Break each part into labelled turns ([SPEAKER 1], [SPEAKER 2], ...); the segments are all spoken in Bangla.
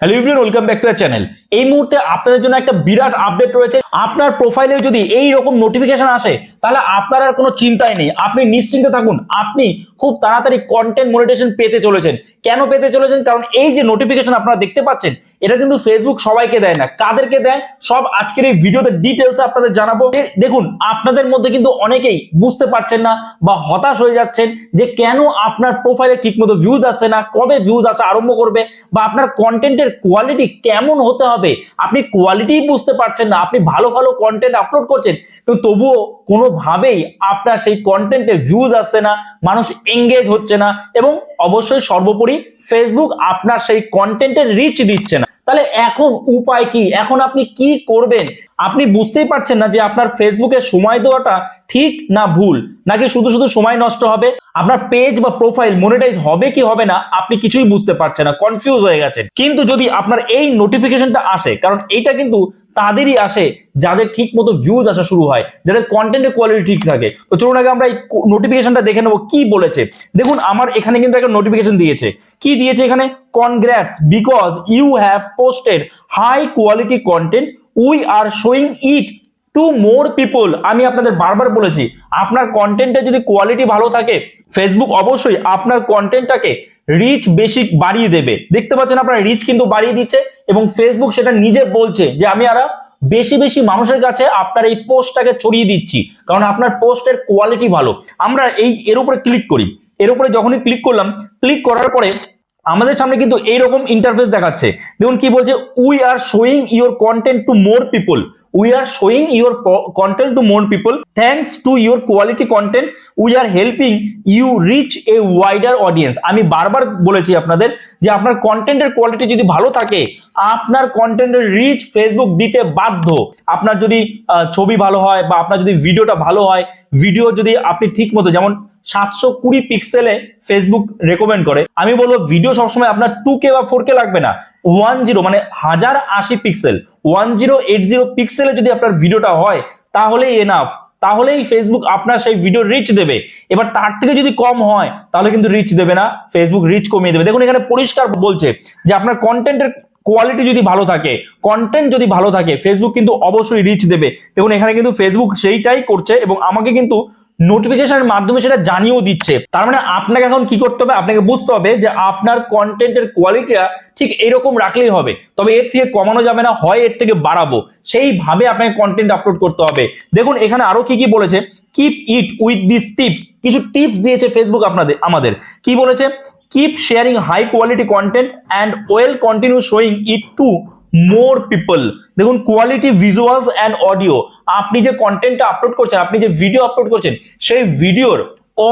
[SPEAKER 1] Hello everyone, welcome back to our channel. এই মুহূর্তে আপনাদের জন্য একটা বিরাট আপডেট রয়েছে। আপনার প্রোফাইলে যদি এই রকম নোটিফিকেশন আসে তাহলে আপনার আর কোনো চিন্তাই নেই, আপনি নিশ্চিন্তে থাকুন। আপনি খুব তাড়াতাড়ি কন্টেন্ট মনিটাইজেশন পেতে চলেছেন। কেন পেতে চলেছেন? কারণ এই যে নোটিফিকেশন আপনারা দেখতে পাচ্ছেন, এটা কিন্তু ফেসবুক সবাইকে দেয় না। কাদেরকে দেয় সব আজকের এই ভিডিওতে ডিটেলসে আপনাদের জানাবো। দেখুন, আপনাদের মধ্যে কিন্তু অনেকেই বুঝতে পারছেন না বা হতাশ হয়ে যাচ্ছেন যে কেন আপনার প্রোফাইলে ঠিকমতো ভিউজ আসছে না, কবে ভিউজ আসা আরম্ভ করবে, বা আপনার কন্টেন্টের কোয়ালিটি কেমন হতে হবে আপনি কোয়ালিটি বুঝতে পারছেন না। আপনি ভালো ভালো কন্টেন্ট আপলোড করছেন কিন্তু তবুও কোনোভাবেই আপনার সেই কন্টেন্টে ভিউজ আসছে না, মানুষ এঙ্গেজ হচ্ছে না, এবং অবশ্যই সর্বোপরি ফেসবুক আপনার সেই কন্টেন্টের রিচ দিচ্ছে না। তাহলে এখন উপায় কি? এখন আপনি কি করবেন? আপনি বুঝতেই পারছেন না যে আপনার ফেসবুকে সময় দেওয়াটা ঠিক না ভুল, নাকি শুধু শুধু সময় নষ্ট হবে। আপনার পেজ বা প্রোফাইল মনিটাইজ হবে কি হবে না আপনি কিছুই বুঝতে পারছেন না, কনফিউজ হয়ে গেছেন। কিন্তু যদি আপনার এই নোটিফিকেশনটা আসে, কারণ এইটা কিন্তু তাদেরই আসে যাদের ঠিক মতো ভিউজ আসা শুরু হয়, যাদের কন্টেন্টের কোয়ালিটি ঠিক থাকে। তো চলুন আগে আমরা এই নোটিফিকেশনটা দেখে নেবো কি বলেছে। দেখুন, আমার এখানে কিন্তু একটা নোটিফিকেশন দিয়েছে। কি দিয়েছে এখানে? Congrats because you have posted high quality content, we are showing it to more people. আমি আপনাদের বারবার বলেছি, আপনার কন্টেন্টে যদি কোয়ালিটি ভালো থাকে ফেসবুক অবশ্যই আপনার কন্টেন্টটাকে রিচ বেশি বাড়িয়ে দেবে। দেখতে পাচ্ছেন আপনার রিচ কিন্তু বাড়িয়ে দিচ্ছে, এবং ফেসবুক সেটা নিজে বলছে যে আমি আরো বেশি বেশি মানুষের কাছে আপনার এই পোস্টটাকে ছড়িয়ে দিচ্ছি, কারণ আপনার পোস্টের কোয়ালিটি ভালো। আমরা এর উপরে ক্লিক করি। এর উপরে যখনই ক্লিক করলাম, ক্লিক করার পরে আমাদের সামনে কিন্তু এইরকম ইন্টারফেস দেখাচ্ছে। দেখুন কি বলছে, we are showing your content two more people, we are showing your content to more people, thanks to your quality content we are helping you reach a wider audience। আমি বারবার বলেছি আপনাদের যে আপনার কন্টেন্টের কোয়ালিটি যদি ভালো থাকে আপনার কন্টেন্টের রিচ ফেসবুক দিতে বাধ্য। আপনার যদি ছবি ভালো হয় বা আপনার যদি ভিডিওটা ভালো হয়, ভিডিও যদি আপনি ঠিক মতো, যেমন 720 পিক্সেলে ফেসবুক রেকমেন্ড করে, আমি বলবো ভিডিও সবসময় আপনার 2K বা 4K লাগবে না, 10 মানে 1080 পিক্সেল, 1080 পিক্সেলে যদি আপনার ভিডিওটা হয় তাহলেই এনাফ, তাহলেই ফেসবুক আপনার সেই ভিডিও রিচ দেবে। এবার তার থেকে যদি কম হয় তাহলে কিন্তু রিচ দেবে না, ফেসবুক রিচ কমিয়ে দেবে। দেখুন এখানে পরিষ্কার বলছে যে আপনার কন্টেন্টের কোয়ালিটি যদি ভালো থাকে, কন্টেন্ট যদি ভালো থাকে, ফেসবুক কিন্তু অবশ্যই রিচ দেবে। দেখুন এখানে কিন্তু ফেসবুক সেইটাই করছে, এবং আমাকে কিন্তু নোটিফিকেশনের মাধ্যমে সেটা জানিয়েও দিচ্ছে। তার মানে আপনাকে এখন কি করতে হবে? আপনাকে বুঝতে হবে যে আপনার কন্টেন্টের কোয়ালিটিটা ঠিক এরকম রাখলেই হবে, তবে এর থেকে কমানো যাবে না, হয় এর থেকে বাড়াবো, সেইভাবে আপনাকে কন্টেন্ট আপলোড করতে হবে। দেখুন এখানে আরো কি কি বলেছে, keep it with this tips. কিছু টিপস দিয়েছে ফেসবুক আমাদের। কি বলেছে? Keep sharing high quality content and well continue showing it to more people. দেখুন কোয়ালিটি ভিজুয়ালস অ্যান্ড অডিও, আপনি যে কন্টেন্টটা আপলোড করছেন, আপনি যে ভিডিও আপলোড করছেন, সেই ভিডিওর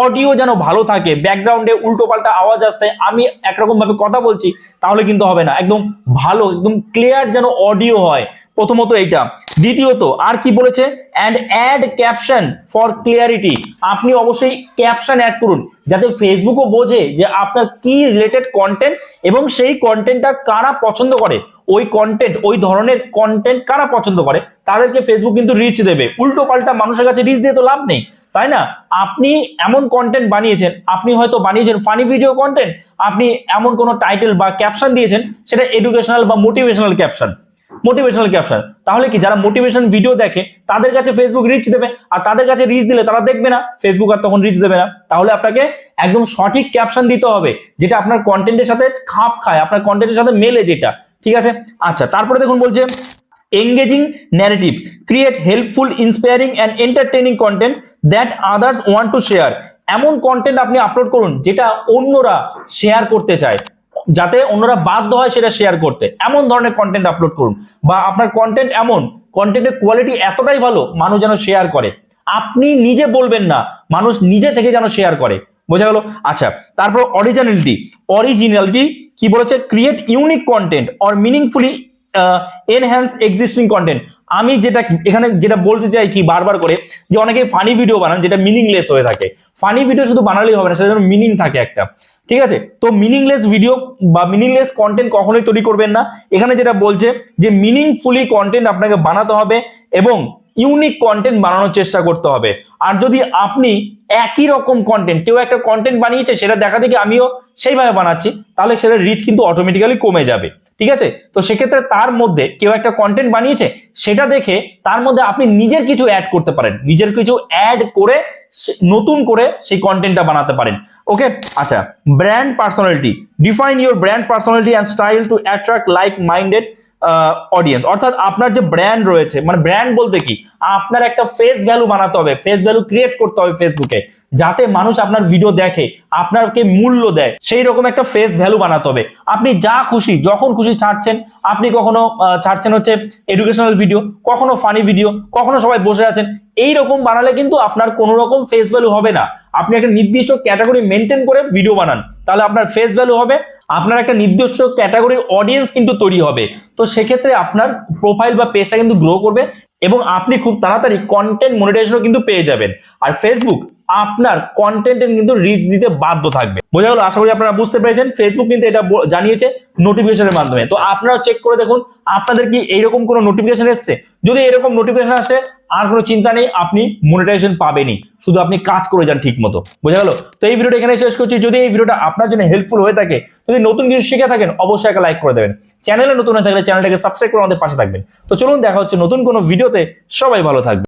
[SPEAKER 1] অডিও যেন ভালো থাকে। ব্যাকগ্রাউন্ডে উল্টো পাল্টা আওয়াজ আসছে, আমি একরকম ভাবে কথা বলছি, তাহলে কিন্তু হবে না। একদম ভালো, একদম ক্লিয়ার যেন অডিও হয়, প্রথমত এইটা। দ্বিতীয়ত আর কি বলেছে? And add caption for clarity. আপনি অবশ্যই ক্যাপশন অ্যাড করুন যাতে ফেসবুকও বোঝে যে আপনার কি রিলেটেড কন্টেন্ট, এবং সেই কন্টেন্টটা কারা পছন্দ করে, ওই কন্টেন্ট, ওই ধরনের কন্টেন্ট কারা পছন্দ করে তাদেরকে ফেসবুক কিন্তু রিচ দেবে। উল্টো পাল্টা মানুষের কাছে রিচ দিয়ে তো লাভ নেই, তাই না? আপনি এমন কন্টেন্ট বানিয়েছেন, আপনি হয়তো বানিয়েছেন ফানি ভিডিও কন্টেন্ট, আপনি এমন কোনো টাইটেল বা ক্যাপশন দিয়েছেন সেটা এডুকেশনাল বা মোটিভেশনাল ক্যাপশন, তাহলে কি যারা মোটিভেশন ভিডিও দেখে তাদের কাছে ফেসবুক রিচ দেবে, আর তাদের কাছে রিচ দিলে তারা দেখবে না, ফেসবুক আর তখন রিচ দেবে না। তাহলে আপনাকে একদম সঠিক ক্যাপশন দিতে হবে যেটা আপনার কন্টেন্টের সাথে খাপ খায়, আপনার কন্টেন্টের সাথে মেলে যেটা, ঠিক আছে? আচ্ছা, তারপরে দেখুন বলছে engaging narratives, create helpful, inspiring and entertaining content that others want to share। এমন কন্টেন্ট আপনি আপলোড করুন যেটা অন্যরা শেয়ার করতে চায়, যাতে অন্যরা বাধ্য হয় সেটা শেয়ার করতে, এমন ধরনের কন্টেন্ট আপলোড করুন। বা আপনার কন্টেন্ট এমন, কন্টেন্টের কোয়ালিটি এতটাই ভালো মানুষ যেন শেয়ার করে, আপনি নিজে বলবেন না, মানুষ নিজে থেকে যেন শেয়ার করে। বোঝা গেল? আচ্ছা, তারপর অরিজিনালিটি কি বলেছে? Create unique content or meaningfully enhance existing content. আমি যেটা বলতে চাইছি বারবার করে, যে অনেকে ফানি ভিডিও বানান যেটা মিনিংলেস হয়ে থাকে। ফানি ভিডিও শুধু বানালেই হবে না, সেটা যেন মিনিং থাকে একটা, ঠিক আছে? তো মিনিংলেস ভিডিও বা মিনিংলেস কন্টেন্ট কখনোই তৈরি করবেন না। এখানে যেটা বলছে যে মিনিংফুলি কন্টেন্ট আপনাকে বানাতে হবে এবং ইউনিক কন্টেন্ট বানানোর চেষ্টা করতে হবে। আর যদি আপনি একই রকম কন্টেন্ট, কেউ একটা কন্টেন্ট বানিয়েছে সেটা দেখা দেখি আমিও সেইভাবে বানাচ্ছি, তাহলে সেটার রিচ কিন্তু অটোমেটিক্যালি কমে যাবে। ঠিক আছে? তো সেক্ষেত্রে তার মধ্যে কেউ একটা কন্টেন্ট বানিয়েছে, সেটা দেখে তার মধ্যে আপনি নিজের কিছু অ্যাড করতে পারেন, নিজের কিছু অ্যাড করে নতুন করে সেই কন্টেন্টটা বানাতে পারেন। ওকে, আচ্ছা, brand personality, define your brand personality and style two attract like minded audience. অর্থাৎ আপনার যে ব্র্যান্ড রয়েছে, মানে ব্র্যান্ড বলতে কি, আপনার একটা ফেস ভ্যালু বানাতে হবে, ফেস ভ্যালু ক্রিয়েট করতে হবে ফেসবুকে, যাতে মানুষ আপনার ভিডিও দেখে, আপনাকে মূল্য দেয়, সেই রকম একটা ফেস ভ্যালু বানাতে হবে। আপনি যা খুশি যখন খুশি ছাড়ছেন, আপনি কখনো ছাড়ছেন হচ্ছে এডুকেশনাল ভিডিও, কখনো ফানি ভিডিও, কখনো সবাই বসে আছেন, এই রকম বানালে কিন্তু আপনার কোনো রকম ফেস ভ্যালু হবে না। আপনি একটা নির্দিষ্ট ক্যাটাগরি মেনটেন করে ভিডিও বানান, তাহলে আপনার ফেস ভ্যালু হবে, আপনার একটা নির্দিষ্ট ক্যাটাগরির অডিয়েন্স কিন্তু তৈরি হবে। তো সেক্ষেত্রে আপনার প্রোফাইল বা পেজটা কিন্তু গ্রো করবে এবং আপনি খুব তাড়াতাড়ি কন্টেন্ট মনিটাইজেশনও কিন্তু পেয়ে যাবেন। আর ফেসবুক আপনার কন্টেন্টের কিন্তু রিচ দিতে বাধ্য থাকবে। বোঝা গেল? আশা করি আপনারা বুঝতে পেরেছেন। ফেসবুক কিন্তু এটা জানিয়েছে নোটিফিকেশনের মাধ্যমে। তো আপনারাও চেক করে দেখুন আপনাদের কি এইরকম কোনো নোটিফিকেশন এসছে। যদি এরকম নোটিফিকেশন আসে, আর কোনো চিন্তা নেই, আপনি মনিটাইজেশন পাবেনই, শুধু আপনি কাজ করে যান ঠিক মতো। বোঝা গেল? তো এই ভিডিওটা এখানে শেষ করছি। যদি এই ভিডিওটা আপনার জন্য হেল্পফুল হয়ে থাকে, যদি নতুন কিছু শিখে থাকেন, অবশ্যই একটা লাইক করে দেবেন। চ্যানেলে নতুন হয়ে থাকলে চ্যানেলটাকে সাবস্ক্রাইব করে আমাদের পাশে থাকবেন। তো চলুন, দেখা হচ্ছে নতুন কোনো ভিডিওতে। সবাই ভালো থাকবেন।